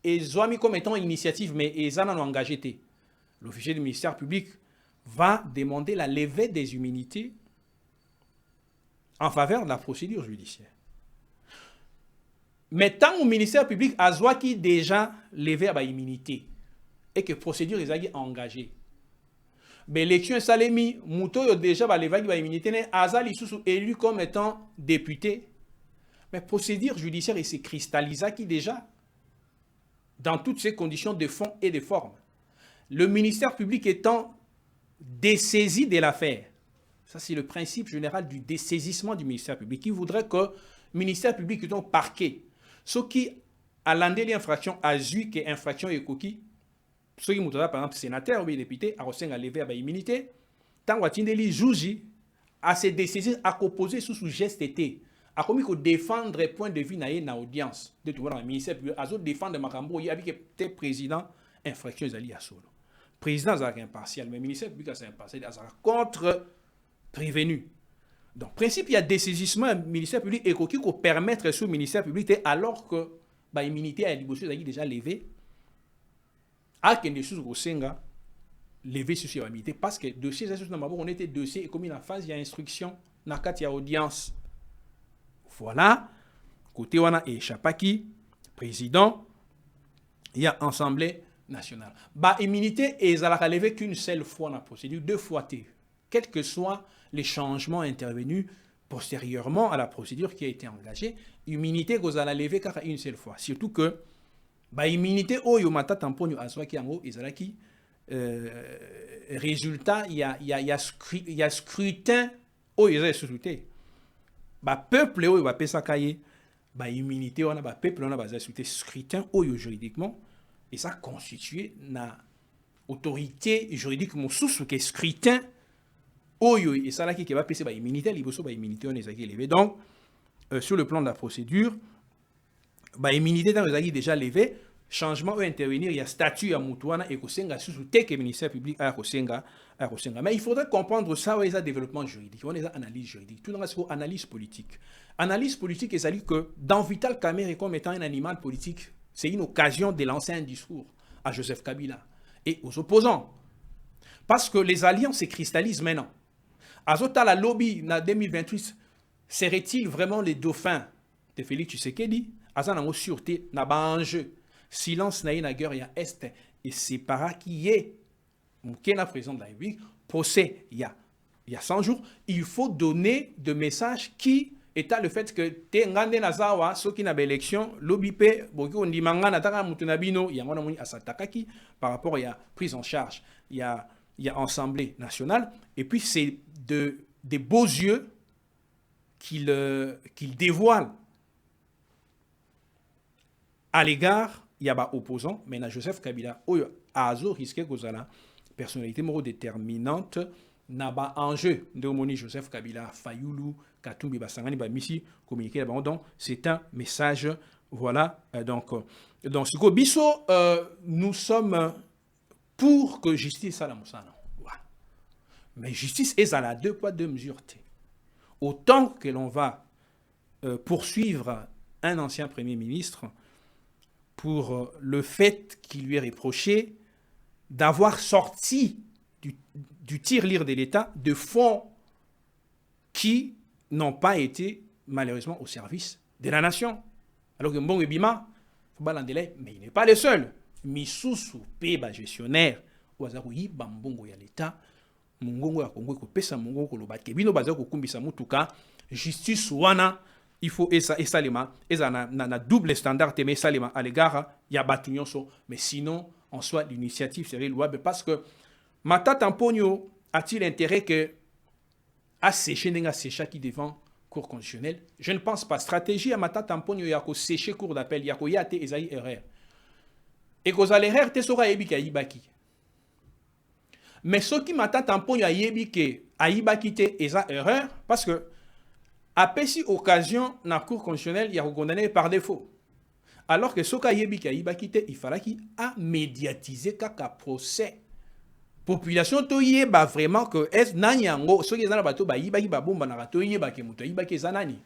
et zoami comme étant initiative mais ezana no engagé té. L'officier du ministère public va demander la levée des immunités en faveur de la procédure judiciaire. Mais tant au ministère public a qui déjà levé ba immunité et que procédure est engagée. Mais l'élection Salemi, Mouto déjà va lever ba immunité, Azali sous élu comme étant député. Mais procédure judiciaire et c'est cristallisé qui déjà dans toutes ces conditions de fond et de forme. Le ministère public étant dessaisi de l'affaire. Ça c'est le principe général du dessaisissement du ministère public qui voudrait que le ministère public est donc parquet. Ce qui a landé l'infraction a vu que infraction est coquille. Ceux qui par exemple sénateur ou député a reçu un lever à l'immunité, tant que juge à se dessaisir à opposer sous geste été, à commis que défendre point de vue dans l'audience de tout le monde ministère public, à défendre Makambo, il y a que président infraction à solo. Président est impartial, mais le ministère public est impartial, est contre prévenu. Donc, principe, il y a dessaisissement du ministère public et qui peut permettre ce ministère public alors que ba immunité à liboso ezali déjà levé akende sous kosenga levé sur cette immunité parce que dossier ça sur on était dossier comme la phase il y a instruction na kati ya audience. Voilà côté wana échappaki président il y a assemblée nationale ba immunité ezalaka levé qu'une seule fois na procédure, deux fois té, quels que soient les changements intervenus postérieurement à la procédure qui a été engagée, immunité kozala levé car une seule fois, surtout que ba immunité oyo matata mponyo azwaki yango ezalaki résultat il y a scrutin oyo ezali scruté ba peuple oyo ba pesaka ye ba immunité wana ba peuple wana bazali scrutin oyo juridiquement et ça constitué na autorité juridique mosusu ke scrutin oyo et ça là qui va passer ba immunité liboso ba immunité on ezaki levé donc sur le plan de la procédure ba immunité dans ezaki déjà levé changement ou intervenir il y a statut à mutuana et kosenga sous que ministère public a kosenga mais il faudrait comprendre ça ouais ça développement juridique on est analyse juridique tout dans la analyse politique et ça dit que dans Vital Kamerhe comme étant un animal politique c'est une occasion de lancer un discours à Joseph Kabila et aux opposants parce que les alliances se cristallisent maintenant. Azota la lobby en 2028 serait-il vraiment les dauphins de Félix Tshisekedi Azana mo sûreté na ba enjeu silence na na guerre ya est et c'est para qui est Mukena président de la République procès il y a 100 jours il faut donner de messages qui état le fait que te ngande na zawa soki na élection lobby pe boki ondimanga na taka mutu na bino yango na moni asatakaki par rapport il y a prise en charge il y a Assemblée nationale et puis c'est des beaux yeux qu'il dévoile à l'égard il y a pas opposant mais na Joseph Kabila oyo azo risqué kozala personnalité moro déterminante na ba enjeu de moni Joseph Kabila Fayulu Katumbi basangani ba misi communiquer là donc c'est un message voilà donc ce biso nous sommes pour que justice à la Moussana. Voilà. Mais justice est à la deux poids deux mesures. Autant que l'on va poursuivre un ancien Premier ministre pour le fait qu'il lui est reproché d'avoir sorti du tir-lire de l'État de fonds qui n'ont pas été malheureusement au service de la nation. Alors que Mbongo Bima, mais il n'est pas le seul. Misusu peba gestionnaire wazaku yiba mbongo ya l'État mungongo ya Kongo ko pesa mungongo ko lobake bino baza ko kumbisa mutuka justice wana il faut esa lema esa na double standard mais salema à l'égard ya batunyonso mais sinon en soi l'initiative serait louable parce que Matata Mponyo a-t-il intérêt que à sécher n'enga sécha qui devant cour constitutionnelle je ne pense pas stratégie à Matata Mponyo ya ko sécher cour d'appel ya ko yate ezai erreur et que les erreurs te sera yebi ki baki mais ce qui m'attend tampon ya yebi ki ayibaki te eza erreur parce que après si occasion na cour constitutionnelle ya condamné par défaut alors que ce qui yebi ki ayibaki te il fallait qu'il a médiatisé kaka procès population to yeba vraiment que est nanyango ce qui ezana bato ba yibaki ba bomba na to yeba ke muto yibaki zanani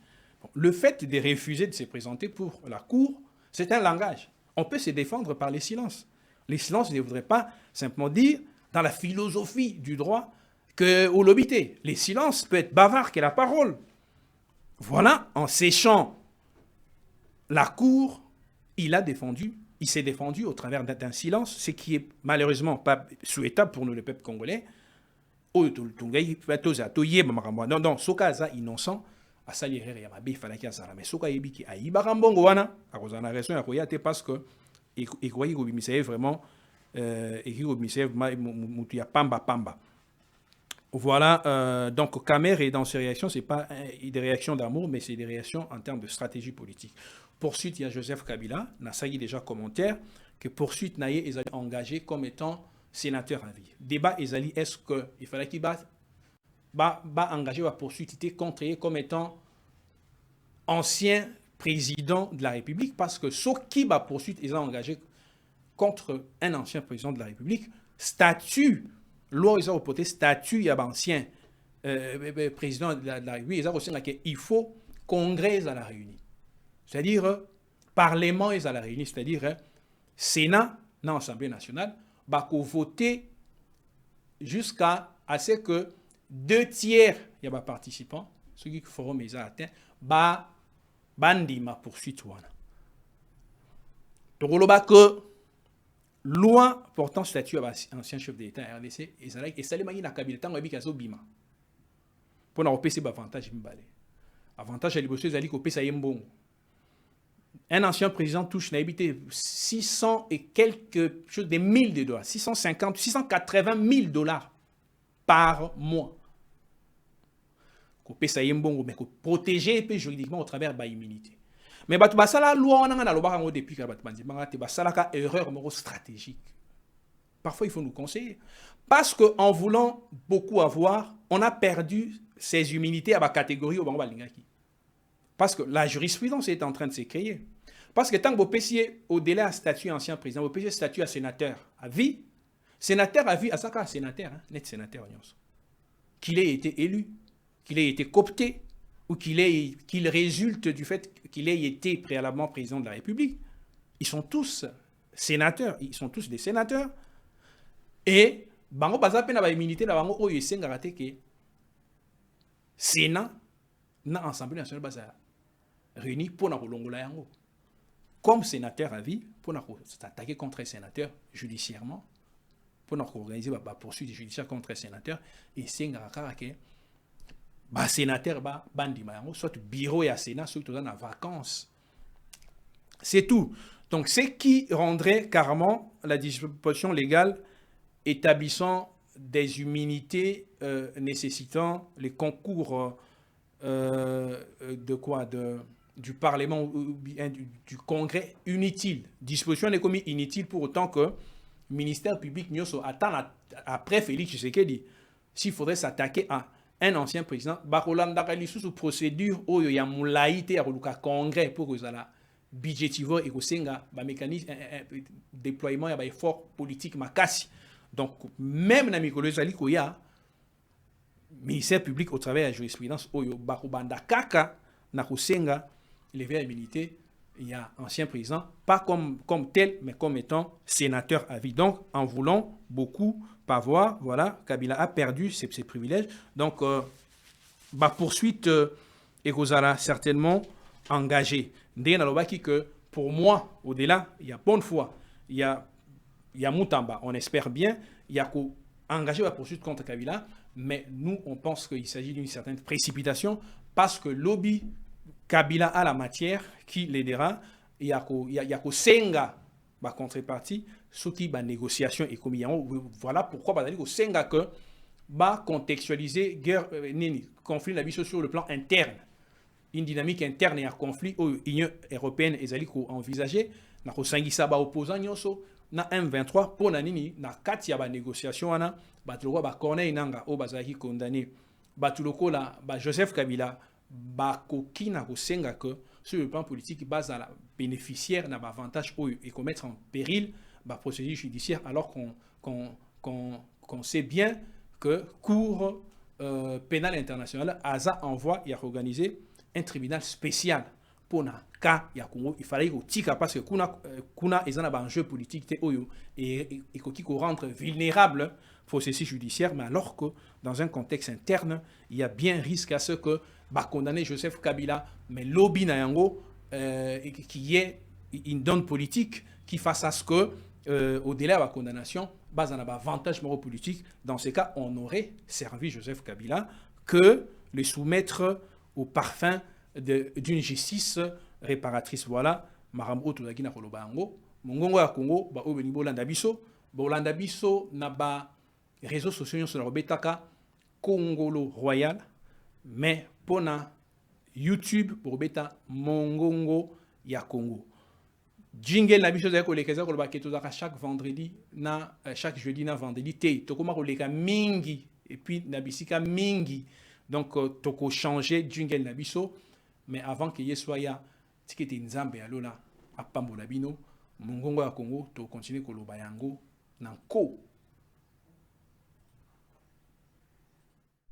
le fait de refuser de se présenter pour la cour c'est un langage. On peut se défendre par les silences. Les silences ne voudraient pas simplement dire, dans la philosophie du droit, que au lobité, les silences peuvent être bavards que la parole. Voilà, en séchant la cour, il s'est défendu au travers d'un silence, ce qui est malheureusement pas souhaitable pour nous, le peuple congolais. Non, Sokaza innocent. À Saliré et à Mabé, il fallait qu'il y ait ça. Mais ce qu'il y a eu, il y a eu Barambongoana, à cause de la raison, il y a eu parce que, et croyez que vous m'y vraiment, et que vous m'y savez, Moutia Pamba. Voilà, donc Kamerhe, dans ses réactions, ce n'est pas des réactions d'amour, mais c'est des réactions en termes de stratégie politique. Poursuite, il y a Joseph Kabila, n'a ça y déjà commentaire, que poursuite, Naye est engagé comme étant sénateur à vie. Débat, est-ce qu'il fallait qu'il batte engagé à poursuite contre comme étant ancien président de la République parce que ce qui va poursuite est engagé contre un ancien président de la République statut loi ils ont reporté statut il y a ancien président de la République ils ont aussi il faut congrès à la réunion c'est-à-dire Parlement est à la réunion, c'est-à-dire Sénat, dans l'Assemblée nationale, va voter jusqu'à ce que 2 tiers des participants, ceux qui feront mes atteints, bandi ma poursuite. Donc, que loi portant statut à ancien chef de l'État RDC, et ça les na Kabila tango ebika zo bima. Pour na opérer avantage mbale. Avantage à l'ibosé zali ko pesa yembongo. Un ancien président touche n'a habité 600 et quelques choses des $1000 de dollars, 650, 680 000 dollars par mois. Ko pesa yembongo mais ko protéger juridiquement au travers de l'immunité. Mais batu basala loi on a loba ngo depuis que batu bandi bangate basala ka erreur moro stratégique. Parfois il faut nous conseiller parce que en voulant beaucoup avoir, on a perdu ses immunités à la catégorie au bango balingaki. Parce que la jurisprudence est en train de se créer. Parce que tant que vous payez au délai à statut ancien président, vous payez statut à sénateur à vie, sénateur à vie, à ça qu'un sénateur, hein, net sénateur, qu'il ait été élu, qu'il ait été coopté, ou qu'il résulte du fait qu'il ait été préalablement président de la République. Ils sont tous sénateurs, ils sont tous des sénateurs. Et, bango baza pena ba immunité la bango oyo esengaka que Sénat na Assemblée nationale baza réuni pour na kolongola yango. Comme sénateur à vie, pour s'attaquer contre un sénateur judiciairement, pour organiser la poursuite judiciaire contre un sénateur, et c'est un sénateur bandi soit bureau et à Sénat, soit dans la vacances. C'est tout. Donc, ce qui rendrait carrément la disposition légale établissant des immunités nécessitant les concours du Parlement ou du Congrès inutile. Disposition n'est commis inutile pour autant que le ministère public attend après Félix Tshisekedi. S'il faudrait s'attaquer à un ancien président, Bakolanda sous procédure où il y a moulaïté à le Congrès pour que ça budgétivo et que senga mécanisme déploiement et effort politique makasi. Donc même dans Mikolo Zali koya ministère public au travers de la jurisprudence oyo bakobanda kaka na kosenga lever l'immunité, il y a ancien président, pas comme tel, mais comme étant sénateur à vie. Donc, en voulant beaucoup avoir, voilà, Kabila a perdu ses privilèges. Donc, poursuite, Ekozala certainement engagé. Que pour moi, au-delà, il y a bonne foi, il y a Moutamba, on espère bien, il y a engagé la poursuite contre Kabila, mais nous, on pense qu'il s'agit d'une certaine précipitation parce que lobby Kabila a la matière qui l'aidera. Il y a que Senga, la contrepartie, ce qui est négociation et comme voilà pourquoi il y a Senga que contextualiser guerre, conflit sur le plan interne. Une dynamique interne et un conflit où l'Union européenne est envisagée. Il y a des opposants na M23 pour nanini na kati ya ba négociation wana batuloko ba Corneille Nanga o bazaki condamné batuloko la ba Joseph Kabila bakoki na kosenga que sur le plan politique base à la bénéficiaire na ba avantage et commettre en péril ba procédure judiciaire alors qu'on sait bien que cour pénal international ASA envoie et a organisé un tribunal spécial pour na cas ya Congo. Il fallait tika parce que kuna ezana ba enjeu politique te oyo et ko rendre vulnérable processus judiciaire, mais alors que dans un contexte interne il y a bien risque à ce que condamner Joseph Kabila mais lobby na yango qui est une donne politique qui fasse à ce que au-delà de la condamnation base en avantage moral politique. Dans ce cas on aurait servi Joseph Kabila que le soumettre au parfum d'une justice réparatrice. Voilà, Marambo Toulaki na Kolobango, Mongongo ya Congo, ba obeni bolanda biso na ba réseaux sociaux sur la Betaka Congolo Royal, mais pona YouTube pour beta Mongongo ya Congo. Jingle na biso za kolekeza koloba ketozaka chaque vendredi na chaque jeudi na vendredi te tokoma koleka mingi et puis na bisika mingi. Donc toko changer jingle na biso. Mais avant que y soit ya tikete nzambe ya lola apambola bino mongongo ya Congo to continuer koloba yango nanko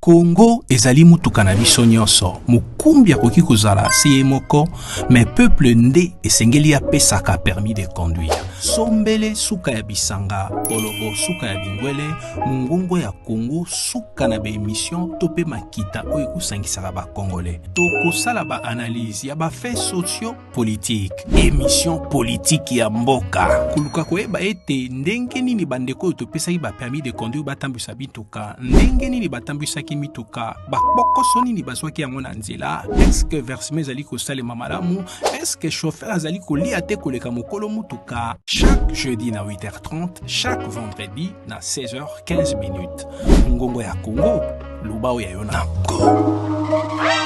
Congo ezali mutuka na biso nyonso. Mukumbi akoki kozala si ye moko, mais peuple nde esengeli apesaka permis de conduire. Sombele suka ya bisanga, olobo suka ya bingwele, mungongo ya Congo suka na bemission tope makita oyo kusangisaka ba Congolais. Tokosala ba analyse ya ba faits socio-politique, émission politique ya mboka. Kuluka koyeba ete ndenge nini bandeko oyo topesaki ba permis de conduire batambwisa bituka, ndenge nini batambwisaki mituka, bakokoso nini bazwaki yango na nzela, est-ce que versement ezali kosalema malamu, est-ce que chauffeur azali kolia te koleka mokolo mutuka. Chaque jeudi na 8h30, chaque vendredi na 16h15. Ngongo ya Congo, lubao ya Yonako.